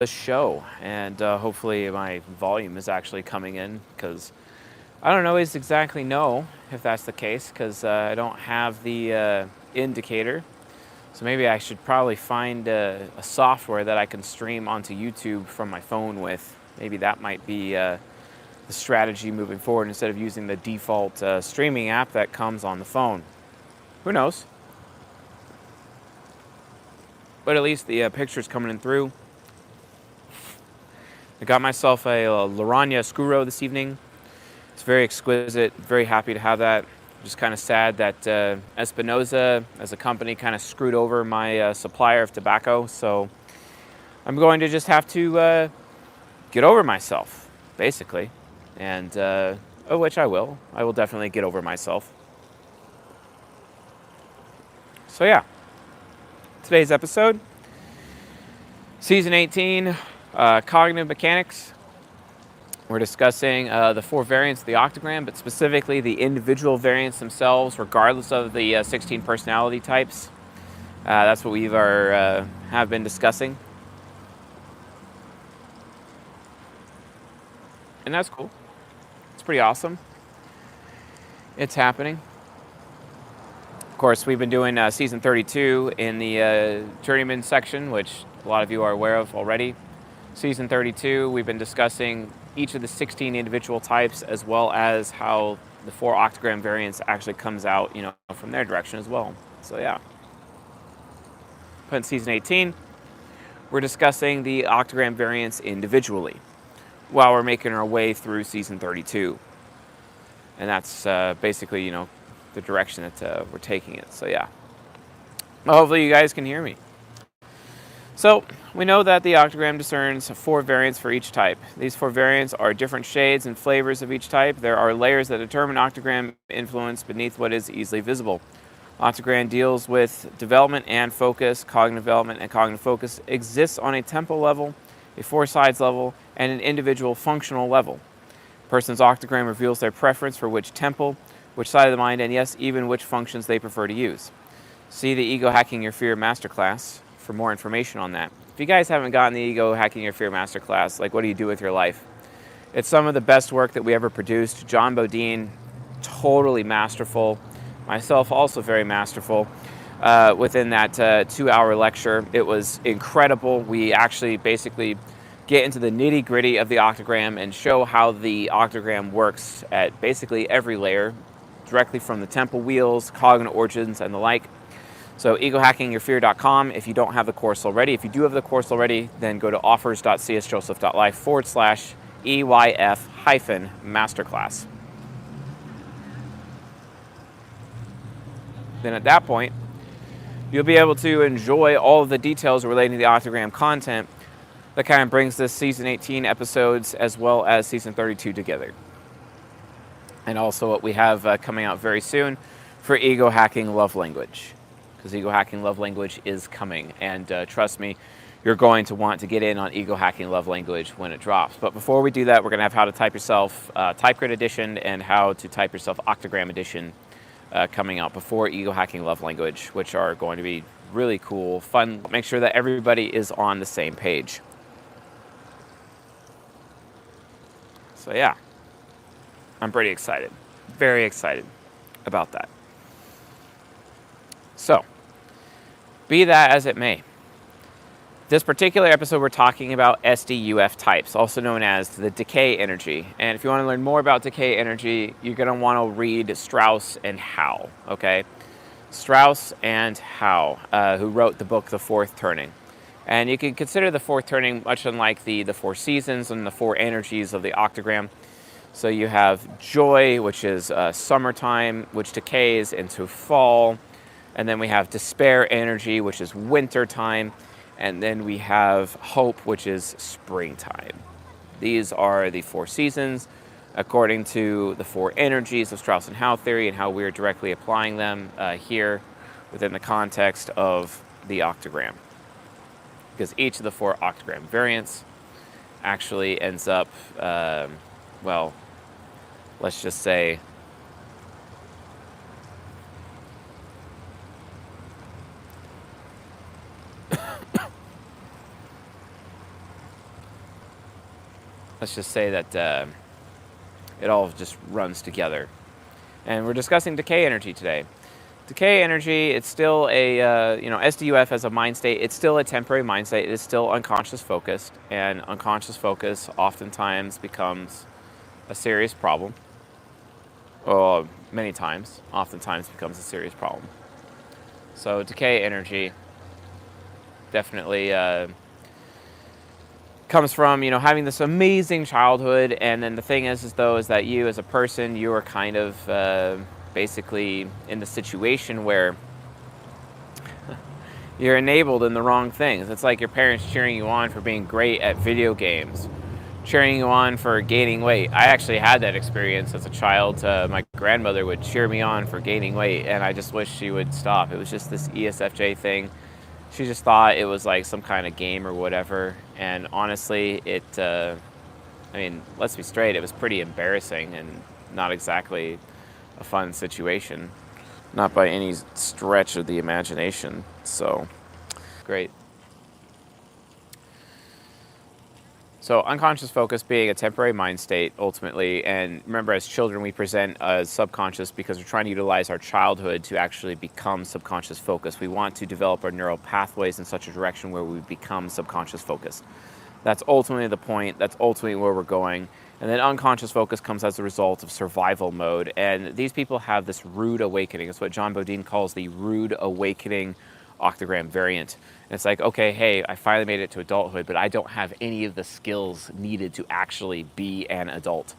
the show, and hopefully my volume is actually coming in, because I don't always exactly know if that's the case, because I don't have the indicator. So maybe I should probably find a software that I can stream onto YouTube from my phone with. Maybe that might be the strategy moving forward, instead of using the default streaming app that comes on the phone. Who knows? But at least the picture's coming in through. I got myself a Laranja Scuro this evening. It's very exquisite. Very happy to have that. Just kind of sad that Espinosa, as a company, kind of screwed over my supplier of tobacco. So I'm going to just have to get over myself, basically. And which I will. I will definitely get over myself. So yeah, today's episode, Season 18, Cognitive Mechanics. We're discussing the 4 variants of the Octagram, but specifically the individual variants themselves, regardless of the 16 personality types. That's what we have been discussing. And that's cool. It's pretty awesome. It's happening. Of course, we've been doing Season 32 in the Journeyman section, which a lot of you are aware of already. Season 32, we've been discussing each of the 16 individual types, as well as how the 4 Octagram variants actually comes out, from their direction as well. So yeah. But in Season 18, we're discussing the Octagram variants individually, while we're making our way through Season 32. And that's basically, the direction that we're taking it. So yeah. Hopefully you guys can hear me. So, we know that the Octagram discerns 4 variants for each type. These 4 variants are different shades and flavors of each type. There are layers that determine Octagram influence beneath what is easily visible. Octagram deals with development and focus. Cognitive development and cognitive focus exists on a temporal level, a 4 sides level, and an individual functional level. A person's Octagram reveals their preference for which temple, which side of the mind, and yes, even which functions they prefer to use. See the Ego Hacking Your Fear Masterclass for more information on that. If you guys haven't gotten the Ego Hacking Your Fear Masterclass, what do you do with your life? It's some of the best work that we ever produced. John Bodine, totally masterful. Myself, also very masterful. Within that 2-hour lecture, it was incredible. We actually basically get into the nitty-gritty of the Octagram and show how the Octagram works at basically every layer, directly from the temple wheels, cognitive origins, and the like. So egohackingyourfear.com if you don't have the course already. If you do have the course already, then go to offers.csjoseph.life/EYF-masterclass. Then at that point, you'll be able to enjoy all of the details relating to the Octagram content that kind of brings this Season 18 episodes as well as Season 32 together. And also what we have coming out very soon for Ego Hacking Love Language. Because Ego Hacking Love Language is coming. And trust me, you're going to want to get in on Ego Hacking Love Language when it drops. But before we do that, we're going to have How to Type Yourself Type Grid Edition and How to Type Yourself Octagram Edition coming out before Ego Hacking Love Language, which are going to be really cool, fun. Make sure that everybody is on the same page. So yeah, I'm pretty excited. Very excited about that. So, be that as it may, this particular episode we're talking about SDUF types, also known as the decay energy. And if you want to learn more about decay energy, you're going to want to read Strauss and Howe, okay? Strauss and Howe, who wrote the book The Fourth Turning. And you can consider the fourth turning much unlike the 4 seasons and the 4 energies of the Octagram. So you have joy, which is summertime, which decays into fall. And then we have despair energy, which is winter time. And then we have hope, which is springtime. These are the 4 seasons, according to the 4 energies of Strauss and Howe theory, and how we're directly applying them here within the context of the Octagram. Because each of the 4 Octagram variants actually ends up, let's just say, let's just say that it all just runs together. And we're discussing decay energy today. Decay energy, it's still a, SDUF as a mind state, it's still a temporary mind state. It is still unconscious focused, and unconscious focus oftentimes becomes a serious problem. Or many times, oftentimes becomes a serious problem. So decay energy definitely comes from, having this amazing childhood, and then the thing is that you as a person, you are kind of basically in the situation where you're enabled in the wrong things. It's like your parents cheering you on for being great at video games, cheering you on for gaining weight. I actually had that experience as a child. My grandmother would cheer me on for gaining weight, and I just wish she would stop. It was just this ESFJ thing. She just thought it was like some kind of game or whatever, and honestly, let's be straight, it was pretty embarrassing and not exactly a fun situation. Not by any stretch of the imagination. So, great. So unconscious focus being a temporary mind state, ultimately, and remember, as children, we present as subconscious because we're trying to utilize our childhood to actually become subconscious focused. We want to develop our neural pathways in such a direction where we become subconscious focused. That's ultimately the point. That's ultimately where we're going. And then unconscious focus comes as a result of survival mode. And these people have this rude awakening. It's what John Bodine calls the rude awakening octagram variant. And it's like, okay, hey, I finally made it to adulthood, but I don't have any of the skills needed to actually be an adult.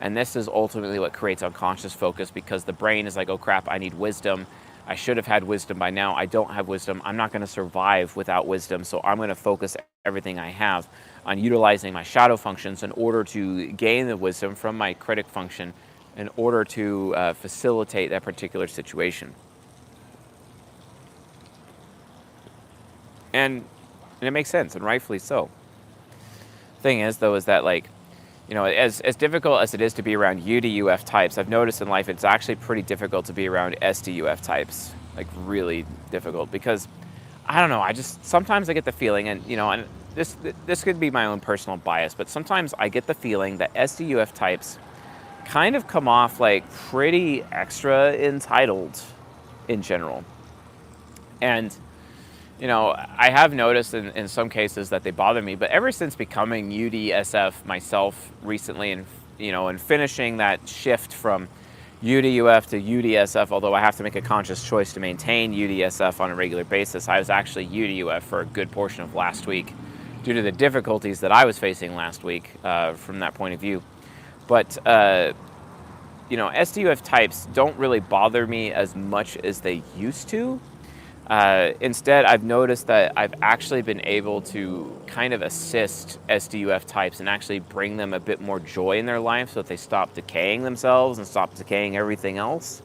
And this is ultimately what creates unconscious focus, because the brain is like, oh crap, I need wisdom. I should have had wisdom by now. I don't have wisdom. I'm not going to survive without wisdom. So I'm going to focus everything I have on utilizing my shadow functions in order to gain the wisdom from my critic function in order to facilitate that particular situation. And it makes sense, and rightfully so. Thing is, though, is that, like, as difficult as it is to be around UDUF types, I've noticed in life it's actually pretty difficult to be around SDUF types. Like, really difficult, because, I don't know, sometimes I get the feeling, and this could be my own personal bias, but sometimes I get the feeling that SDUF types kind of come off like pretty extra entitled in general. And I have noticed in some cases that they bother me, but ever since becoming UDSF myself recently, and finishing that shift from UDUF to UDSF, although I have to make a conscious choice to maintain UDSF on a regular basis, I was actually UDUF for a good portion of last week due to the difficulties that I was facing last week from that point of view. But, SDUF types don't really bother me as much as they used to. Instead, I've noticed that I've actually been able to kind of assist SDUF types and actually bring them a bit more joy in their life so that they stop decaying themselves and stop decaying everything else.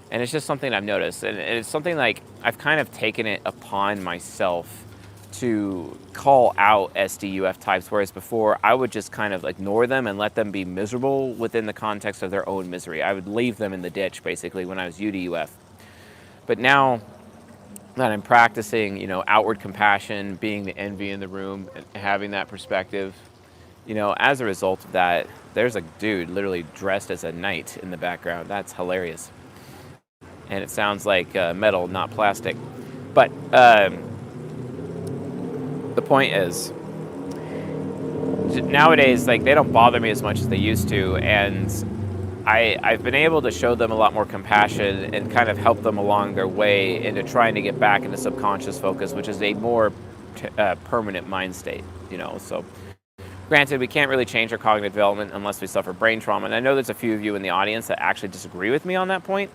And it's just something I've noticed. And it's something like I've kind of taken it upon myself to call out SDUF types, whereas before I would just kind of ignore them and let them be miserable within the context of their own misery. I would leave them in the ditch, basically, when I was UDUF. But now that I'm practicing, outward compassion, being the envy in the room, and having that perspective, as a result of that, there's a dude literally dressed as a knight in the background. That's hilarious. And it sounds like metal, not plastic. But the point is, nowadays, they don't bother me as much as they used to, and I've been able to show them a lot more compassion and kind of help them along their way into trying to get back into subconscious focus, which is a more permanent mind state, So granted, we can't really change our cognitive development unless we suffer brain trauma. And I know there's a few of you in the audience that actually disagree with me on that point.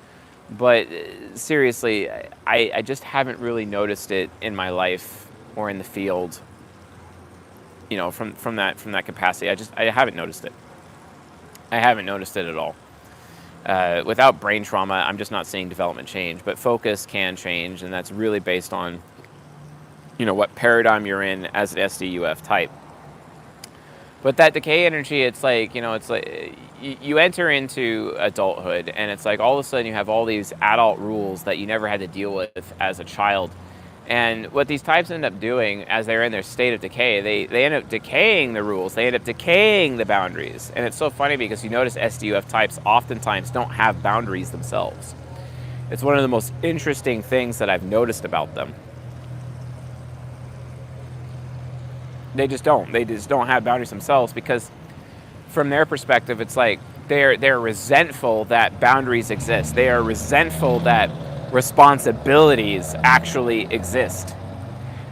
But seriously, I just haven't really noticed it in my life or in the field, from that capacity. I haven't noticed it. I haven't noticed it at all. Without brain trauma, I'm just not seeing development change. But focus can change, and that's really based on, what paradigm you're in as an SDUF type. But that decay energy, it's like, you enter into adulthood, and it's like all of a sudden you have all these adult rules that you never had to deal with as a child. And what these types end up doing as they're in their state of decay, they end up decaying the rules, they end up decaying the boundaries. And it's so funny because you notice SDUF types oftentimes don't have boundaries themselves. It's one of the most interesting things that I've noticed about them. They just don't have boundaries themselves, because from their perspective, it's like they're resentful that boundaries exist. They are resentful that responsibilities actually exist.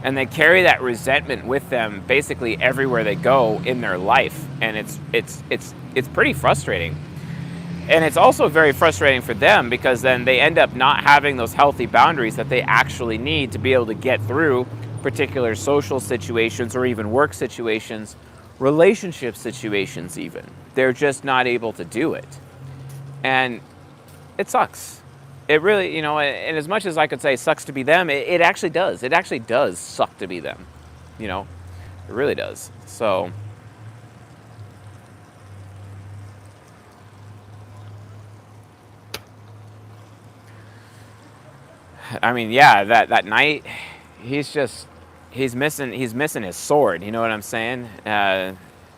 And they carry that resentment with them basically everywhere they go in their life. And it's pretty frustrating. And it's also very frustrating for them, because then they end up not having those healthy boundaries that they actually need to be able to get through particular social situations, or even work situations, relationship situations even. They're just not able to do it. And it sucks. It really, and as much as I could say sucks to be them, it actually does. It actually does suck to be them. It really does. So, I mean, yeah, that night, he's missing his sword. You know what I'm saying?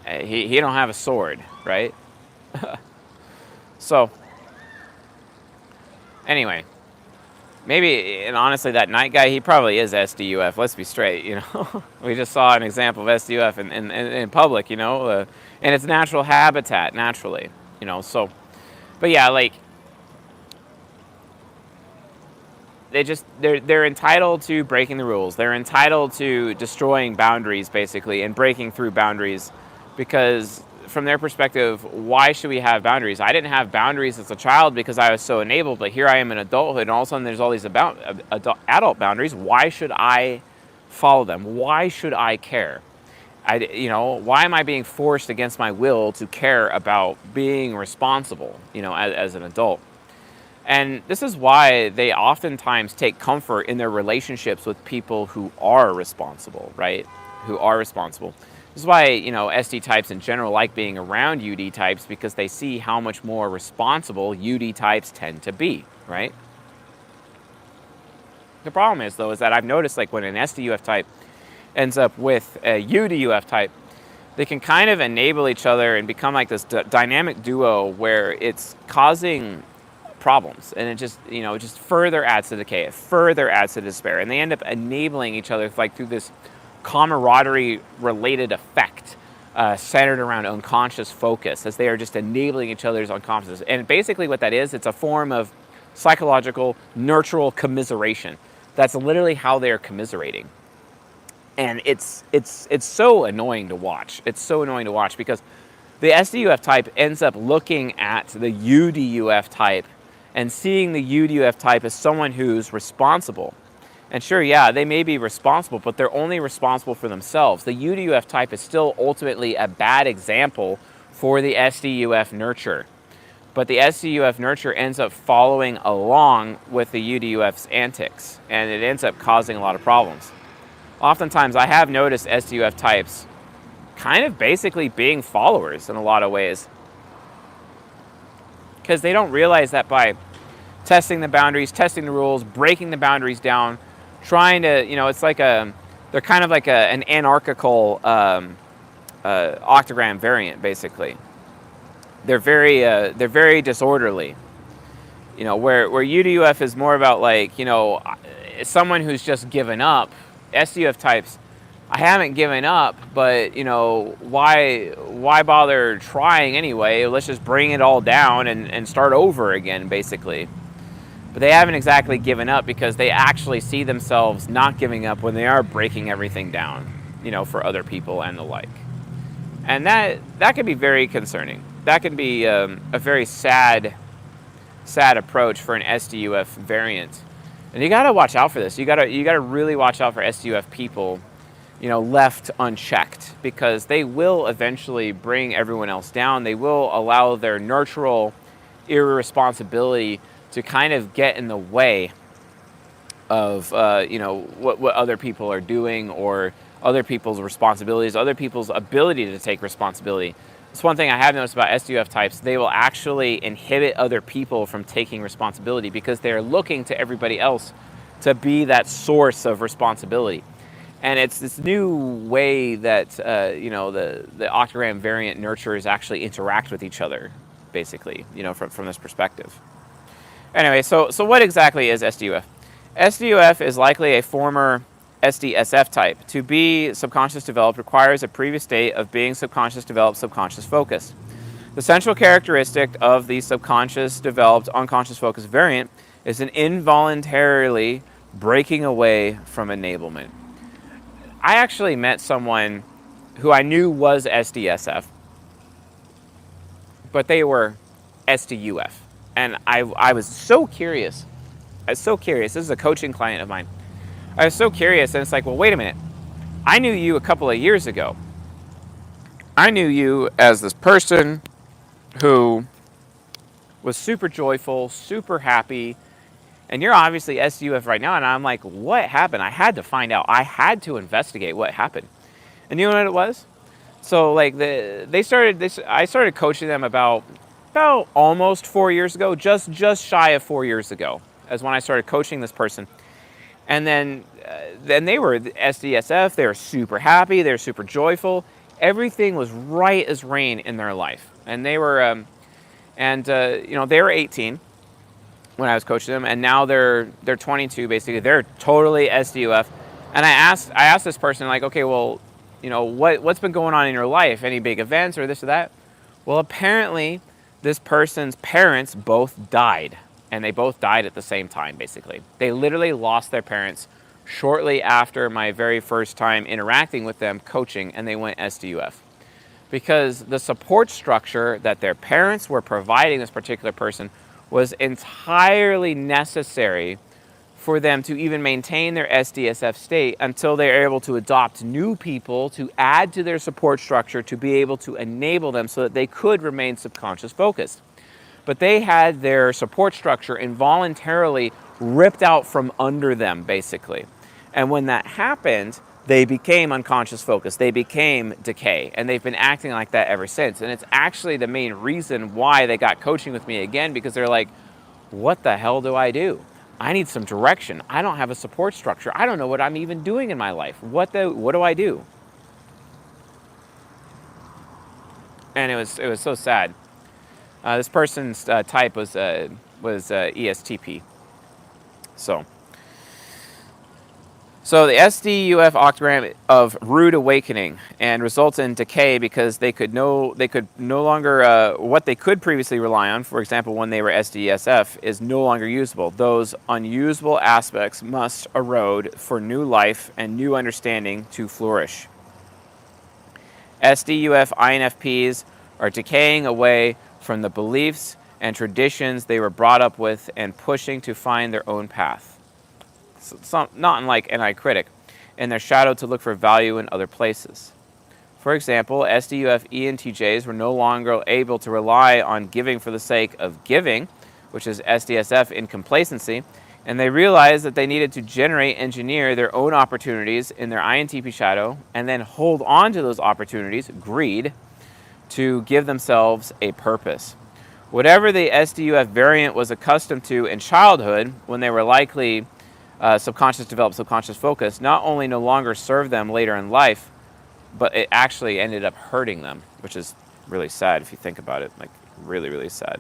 He don't have a sword, right? So, anyway, maybe, and honestly, that night guy, he probably is SDUF. Let's be straight, We just saw an example of SDUF in public, in its natural habitat, naturally, So, but yeah, like, they're entitled to breaking the rules. They're entitled to destroying boundaries, basically, and breaking through boundaries, because from their perspective, why should we have boundaries? I didn't have boundaries as a child because I was so enabled, but here I am in adulthood, and all of a sudden there's all these adult boundaries. Why should I follow them? Why should I care? Why am I being forced against my will to care about being responsible, as an adult? And this is why they oftentimes take comfort in their relationships with people who are responsible, right? Who are responsible. This is why, SD types in general like being around UD types, because they see how much more responsible UD types tend to be, right? The problem is, though, is that I've noticed, like, when an SDUF type ends up with a UDUF type, they can kind of enable each other and become like this dynamic duo where it's causing problems, and it just further adds to decay, it further adds to despair, and they end up enabling each other like through this camaraderie related effect centered around unconscious focus, as they are just enabling each other's unconscious. And basically what that is, it's a form of psychological nurtural commiseration. That's literally how they're commiserating. And it's so annoying to watch. It's so annoying to watch, because the SDUF type ends up looking at the UDUF type and seeing the UDUF type as someone who's responsible. And sure, yeah, they may be responsible, but they're only responsible for themselves. The UDUF type is still ultimately a bad example for the SDUF nurture. But the SDUF nurture ends up following along with the UDUF's antics, and it ends up causing a lot of problems. Oftentimes, I have noticed SDUF types kind of basically being followers in a lot of ways, because they don't realize that by testing the boundaries, testing the rules, breaking the boundaries down, trying to, it's like they're kind of like an anarchical octagram variant, basically. They're very disorderly, where UDUF is more about like, someone who's just given up. SDUF types, I haven't given up, but why bother trying anyway? Let's just bring it all down and start over again, basically. But they haven't exactly given up, because they actually see themselves not giving up when they are breaking everything down, for other people and the like. And that can be very concerning. That can be a very sad approach for an SDUF variant. And you gotta watch out for this. You gotta really watch out for SDUF people, left unchecked, because they will eventually bring everyone else down. They will allow their nurtural irresponsibility to kind of get in the way of what other people are doing, or other people's responsibilities, other people's ability to take responsibility. It's one thing I have noticed about SDUF types. They will actually inhibit other people from taking responsibility, because they're looking to everybody else to be that source of responsibility. And it's this new way that the octagram variant nurturers actually interact with each other, basically, from this perspective. Anyway, so what exactly is SDUF? SDUF is likely a former SDSF type. To be subconscious developed requires a previous state of being subconscious developed, subconscious focused. The central characteristic of the subconscious developed, unconscious focused variant is an involuntarily breaking away from enablement. I actually met someone who I knew was SDSF, but they were SDUF. And I was so curious. This is a coaching client of mine. I was so curious, and it's like, well, wait a minute. I knew you a couple of years ago. I knew you as this person who was super joyful, super happy, and you're obviously SDUF right now. And I'm like, what happened? I had to find out. I had to investigate what happened. And you know what it was? So like I started coaching them about almost 4 years ago, just shy of 4 years ago, as when I started coaching this person. And then they were SDSF. They were super happy. They were super joyful. Everything was right as rain in their life. And they were, they were 18 when I was coaching them, and now they're 22 basically. They're totally SDUF. And I asked this person, like, okay, well, what's been going on in your life? Any big events or this or that? Well, apparently this person's parents both died, and they both died at the same time, basically. They literally lost their parents shortly after my very first time interacting with them, coaching, and they went SDUF. Because the support structure that their parents were providing this particular person was entirely necessary for them to even maintain their SDSF state until they're able to adopt new people to add to their support structure to be able to enable them so that they could remain subconscious focused. But they had their support structure involuntarily ripped out from under them, basically. And when that happened, they became unconscious focused. They became decay, and they've been acting like that ever since. And it's actually the main reason why they got coaching with me again, because they're like, what the hell do I do? I need some direction. I don't have a support structure. I don't know what I'm even doing in my life. What do I do? And it was so sad. This person's type was ESTP. So the SDUF octagram of rude awakening and results in decay because they could no longer what they could previously rely on, for example, when they were SDSF, is no longer usable. Those unusable aspects must erode for new life and new understanding to flourish. SDUF INFPs are decaying away from the beliefs and traditions they were brought up with and pushing to find their own path. Not unlike an critic, in their shadow to look for value in other places. For example, SDUF ENTJs were no longer able to rely on giving for the sake of giving, which is SDSF in complacency, and they realized that they needed to engineer their own opportunities in their INTP shadow, and then hold on to those opportunities, greed, to give themselves a purpose. Whatever the SDUF variant was accustomed to in childhood, when they were likely subconscious developed, subconscious focus, not only no longer served them later in life, but it actually ended up hurting them, which is really sad if you think about it, like really, really sad.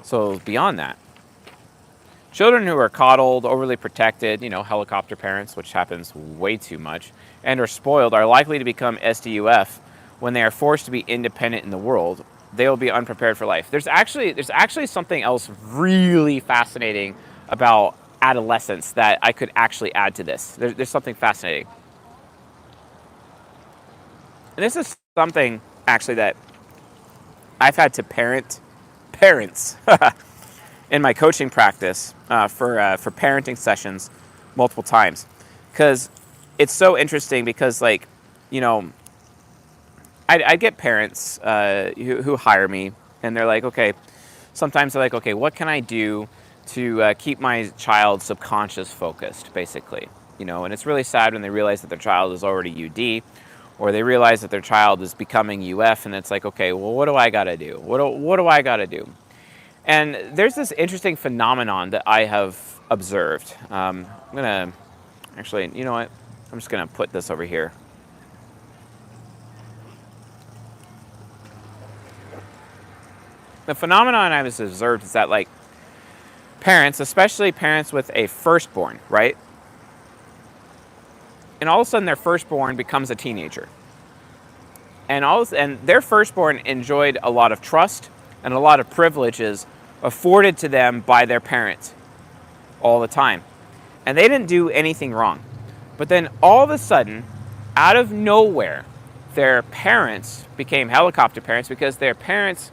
So beyond that, children who are coddled, overly protected, helicopter parents, which happens way too much, and are spoiled are likely to become SDUF when they are forced to be independent in the world. They will be unprepared for life. There's actually something else really fascinating about adolescence that I could actually add to this. There's something fascinating. And this is something actually that I've had to parent parents in my coaching practice for parenting sessions multiple times. Because it's so interesting because, I get parents who hire me, and they're like, okay, sometimes they're like, okay, what can I do to keep my child subconscious focused, basically? And it's really sad when they realize that their child is already UD, or they realize that their child is becoming UF, and it's like, okay, well, what do I got to do? What do I got to do? And there's this interesting phenomenon that I have observed. I'm going to, actually, you know what? I'm just going to put this over here. The phenomenon I was observed is that, like, parents, especially parents with a firstborn, right? And all of a sudden their firstborn becomes a teenager. And their firstborn enjoyed a lot of trust and a lot of privileges afforded to them by their parents all the time. And they didn't do anything wrong. But then all of a sudden, out of nowhere, their parents became helicopter parents because their parents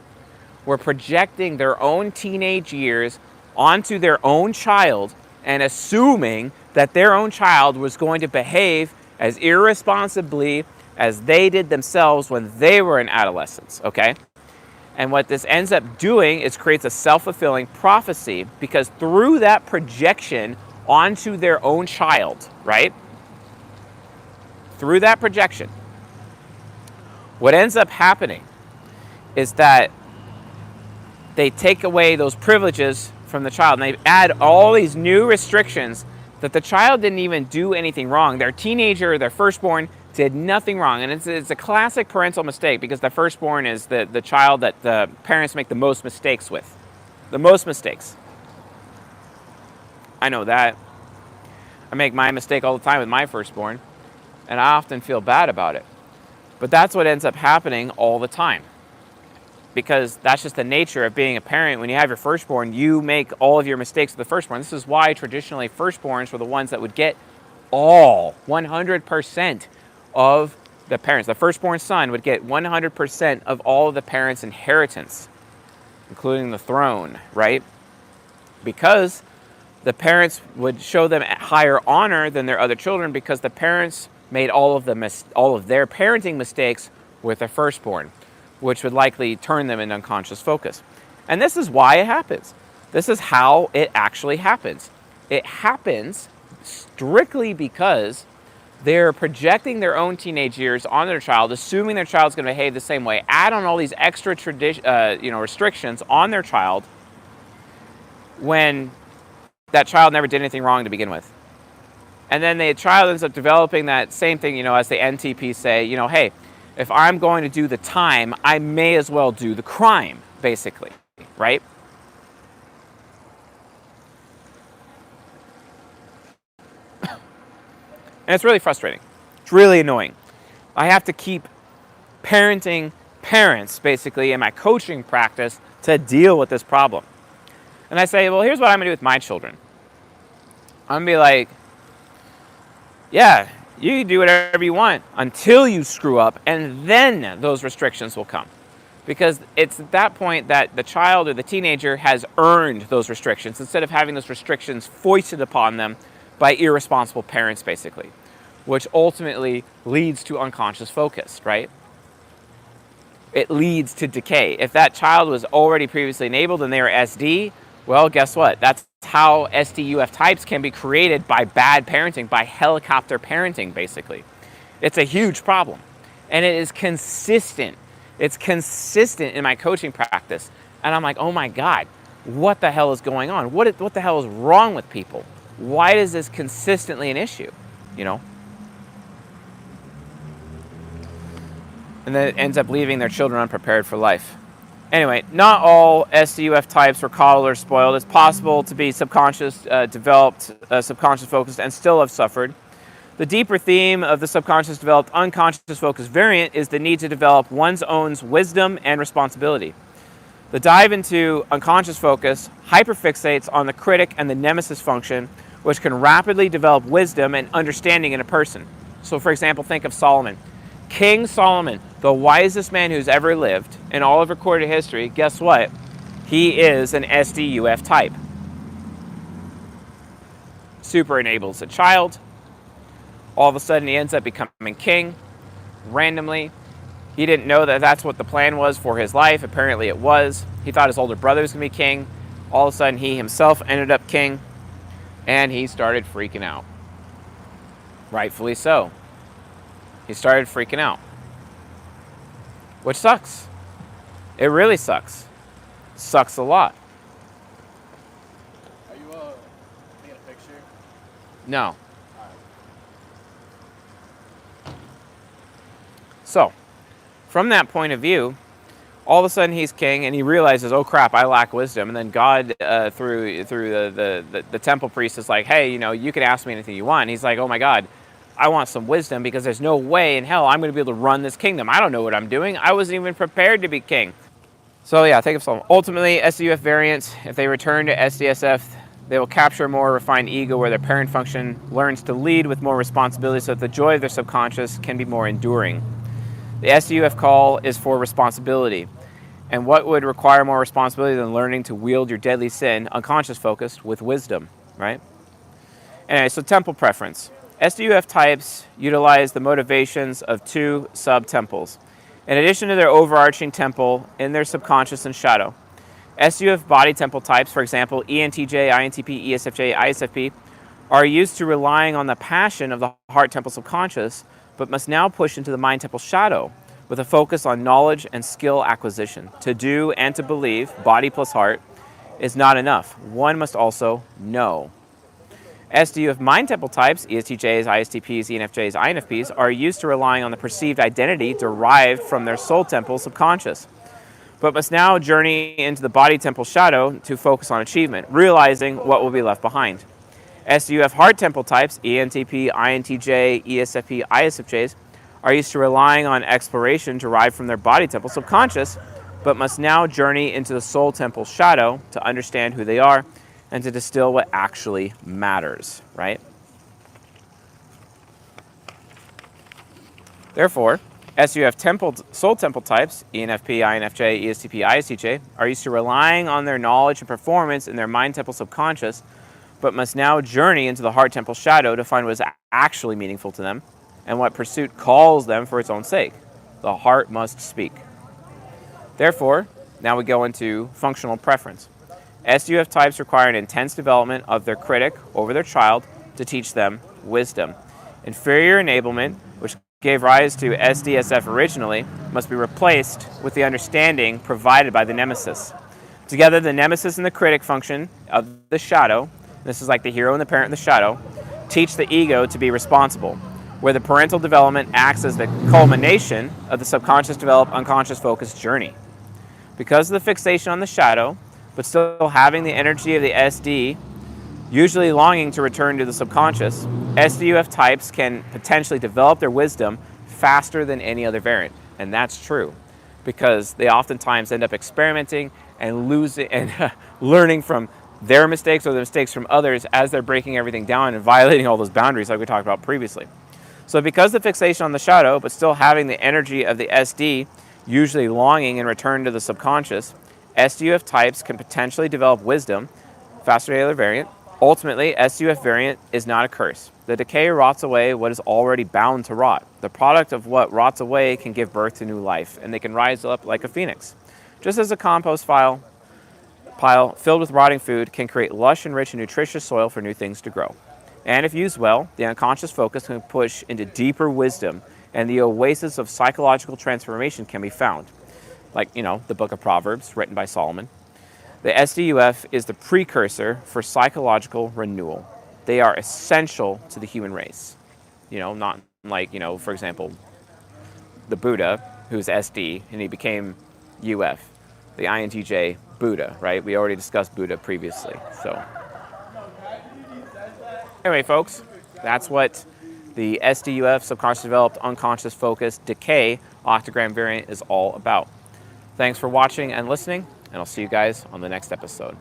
were projecting their own teenage years onto their own child and assuming that their own child was going to behave as irresponsibly as they did themselves when they were in adolescence, okay? And what this ends up doing is creates a self-fulfilling prophecy, because through that projection onto their own child, right? Through that projection, what ends up happening is that they take away those privileges from the child, and they add all these new restrictions that the child didn't even do anything wrong. Their teenager, their firstborn, did nothing wrong. And it's a classic parental mistake, because the firstborn is the child that the parents make the most mistakes with. The most mistakes. I know that. I make my mistake all the time with my firstborn, and I often feel bad about it. But that's what ends up happening all the time, because that's just the nature of being a parent. When you have your firstborn, you make all of your mistakes with the firstborn. This is why traditionally firstborns were the ones that would get all 100% of the parents. The firstborn son would get 100% of all of the parents' inheritance, including the throne, right? Because the parents would show them higher honor than their other children, because the parents made all of their parenting mistakes with their firstborn, which would likely turn them into unconscious focus. And this is why it happens. This is how it actually happens. It happens strictly because they're projecting their own teenage years on their child, assuming their child's going to behave the same way, add on all these extra restrictions on their child when that child never did anything wrong to begin with. And then the child ends up developing that same thing, as the NTP say, hey, if I'm going to do the time, I may as well do the crime, basically, right? And it's really frustrating. It's really annoying. I have to keep parenting parents, basically, in my coaching practice to deal with this problem. And I say, well, here's what I'm going to do with my children. I'm going to be like, yeah, you can do whatever you want until you screw up, and then those restrictions will come. Because it's at that point that the child or the teenager has earned those restrictions, instead of having those restrictions foisted upon them by irresponsible parents, basically, which ultimately leads to unconscious focus, right? It leads to decay. If that child was already previously enabled and they were SD, well, guess what? That's how SDUF types can be created by bad parenting, by helicopter parenting, basically. It's a huge problem. And it is consistent. It's consistent in my coaching practice. And I'm like, oh my God, what the hell is going on? What the hell is wrong with people? Why is this consistently an issue? And then it ends up leaving their children unprepared for life. Anyway, not all SDUF types were coddled or spoiled. It's possible to be subconscious, developed, subconscious focused, and still have suffered. The deeper theme of the subconscious developed unconscious focus variant is the need to develop one's own wisdom and responsibility. The dive into unconscious focus hyperfixates on the critic and the nemesis function, which can rapidly develop wisdom and understanding in a person. So, for example, think of Solomon. King Solomon, the wisest man who's ever lived in all of recorded history, guess what? He is an SDUF type. Super enables a child. All of a sudden, he ends up becoming king randomly. He didn't know that that's what the plan was for his life. Apparently it was. He thought his older brother was going to be king. All of a sudden, he himself ended up king, and he started freaking out. Rightfully so. He started freaking out, which sucks. It really sucks. Sucks a lot. No. So, from that point of view, all of a sudden he's king, and he realizes, oh crap, I lack wisdom. And then God, through the temple priest, is like, hey, you can ask me anything you want. And he's like, oh my God, I want some wisdom, because there's no way in hell I'm going to be able to run this kingdom. I don't know what I'm doing. I wasn't even prepared to be king. So yeah, think of some. Ultimately, SDUF variants, if they return to SDSF, they will capture a more refined ego where their parent function learns to lead with more responsibility so that the joy of their subconscious can be more enduring. The SDUF call is for responsibility. And what would require more responsibility than learning to wield your deadly sin, unconscious focused, with wisdom, right? Anyway, so temple preference. SDUF types utilize the motivations of two sub-temples. In addition to their overarching temple in their subconscious and shadow, SDUF body temple types, for example, ENTJ, INTP, ESFJ, ISFP, are used to relying on the passion of the heart temple subconscious, but must now push into the mind temple shadow, with a focus on knowledge and skill acquisition. To do and to believe, body plus heart, is not enough. One must also know. SDUF mind temple types, ESTJs, ISTPs, ENFJs, INFPs, are used to relying on the perceived identity derived from their soul temple subconscious, but must now journey into the body temple shadow to focus on achievement, realizing what will be left behind. SDUF heart temple types, ENTP, INTJ, ESFP, ISFJs, are used to relying on exploration derived from their body temple subconscious, but must now journey into the soul temple shadow to understand who they are and to distill what actually matters, right? Therefore, SDUF soul temple types, ENFP, INFJ, ESTP, ISTJ, are used to relying on their knowledge and performance in their mind temple subconscious, but must now journey into the heart temple shadow to find what is actually meaningful to them and what pursuit calls them for its own sake. The heart must speak. Therefore, now we go into functional preference. SDUF types require an intense development of their critic over their child to teach them wisdom. Inferior enablement, which gave rise to SDSF originally, must be replaced with the understanding provided by the nemesis. Together, the nemesis and the critic function of the shadow, this is like the hero and the parent in the shadow, teach the ego to be responsible, where the parental development acts as the culmination of the subconscious developed unconscious focused journey. Because of the fixation on the shadow, but still having the energy of the SD, usually longing to return to the subconscious, SDUF types can potentially develop their wisdom faster than any other variant. And that's true, because they oftentimes end up experimenting and losing and learning from their mistakes or the mistakes from others as they're breaking everything down and violating all those boundaries like we talked about previously. So because the fixation on the shadow, but still having the energy of the SD, usually longing in return to the subconscious, SDUF types can potentially develop wisdom faster than the other variant. Ultimately, SDUF variant is not a curse. The decay rots away what is already bound to rot. The product of what rots away can give birth to new life, and they can rise up like a phoenix. Just as a compost pile filled with rotting food can create lush and rich and nutritious soil for new things to grow. And if used well, the unconscious focus can push into deeper wisdom, and the oasis of psychological transformation can be found. Like, the book of Proverbs, written by Solomon. The SDUF is the precursor for psychological renewal. They are essential to the human race. Not like, for example, the Buddha, who's SD, and he became UF, the INTJ Buddha, right? We already discussed Buddha previously, so. Anyway, folks, that's what the SDUF, subconscious developed, unconscious focused decay octagram variant is all about. Thanks for watching and listening, and I'll see you guys on the next episode.